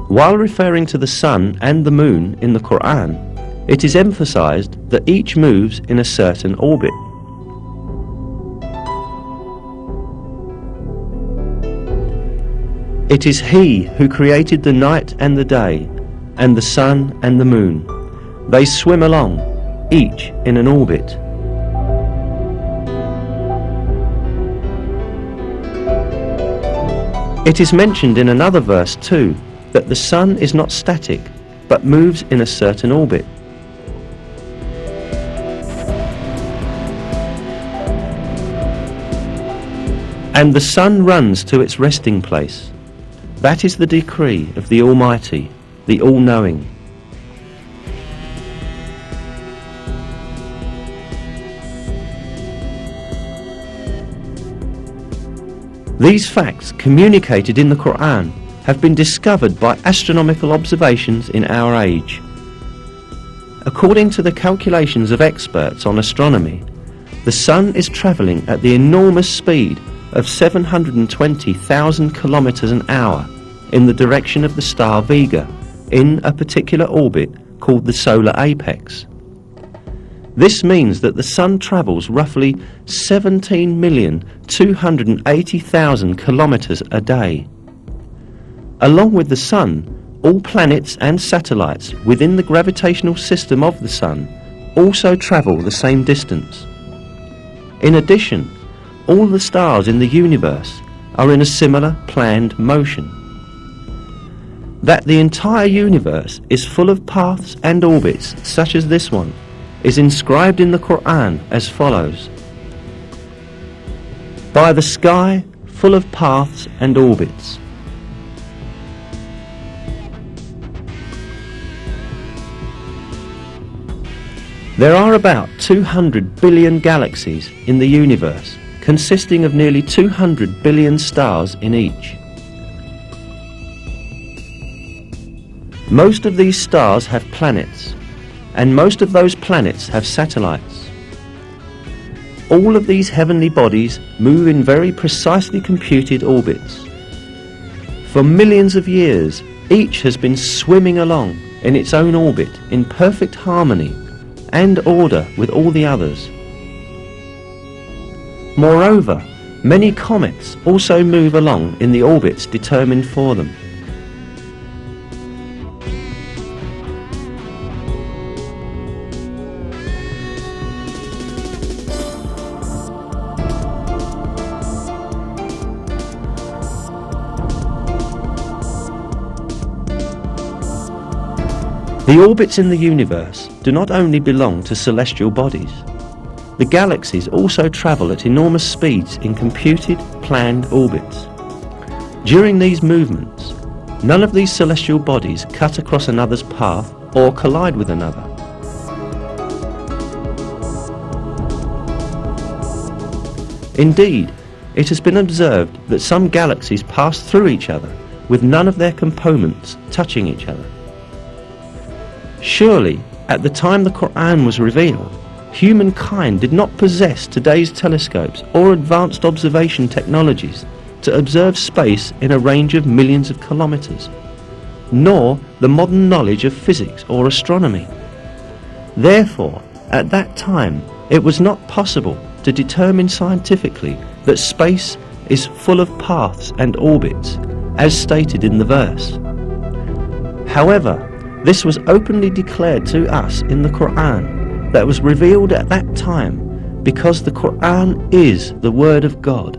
While referring to the sun and the moon in the Quran, it is emphasized that each moves in a certain orbit. It is He who created the night and the day, and the sun and the moon. They swim along, each in an orbit. It is mentioned in another verse too, that the sun is not static, but moves in a certain orbit. And the sun runs to its resting place. That is the decree of the Almighty, the All-Knowing. These facts communicated in the Quran have been discovered by astronomical observations in our age. According to the calculations of experts on astronomy, the sun is travelling at the enormous speed of 720,000 kilometers an hour in the direction of the star Vega in a particular orbit called the solar apex. This means that the sun travels roughly 17,280,000 kilometers a day. Along with the sun, all planets and satellites within the gravitational system of the sun also travel the same distance. In addition, all the stars in the universe are in a similar planned motion. That the entire universe is full of paths and orbits such as this one is inscribed in the Quran as follows: by the sky full of paths and orbits. There are about 200 billion galaxies in the universe, consisting of nearly 200 billion stars in each. Most of these stars have planets, and most of those planets have satellites. All of these heavenly bodies move in very precisely computed orbits. For millions of years, each has been swimming along in its own orbit in perfect harmony and order with all the others. Moreover, many comets also move along in the orbits determined for them. The orbits in the universe do not only belong to celestial bodies. The galaxies also travel at enormous speeds in computed, planned orbits. During these movements, none of these celestial bodies cut across another's path or collide with another. Indeed, it has been observed that some galaxies pass through each other with none of their components touching each other. Surely, at the time the Quran was revealed, humankind did not possess today's telescopes or advanced observation technologies to observe space in a range of millions of kilometers, nor the modern knowledge of physics or astronomy. Therefore, at that time, it was not possible to determine scientifically that space is full of paths and orbits, as stated in the verse. However, this was openly declared to us in the Quran that was revealed at that time, because the Quran is the Word of God.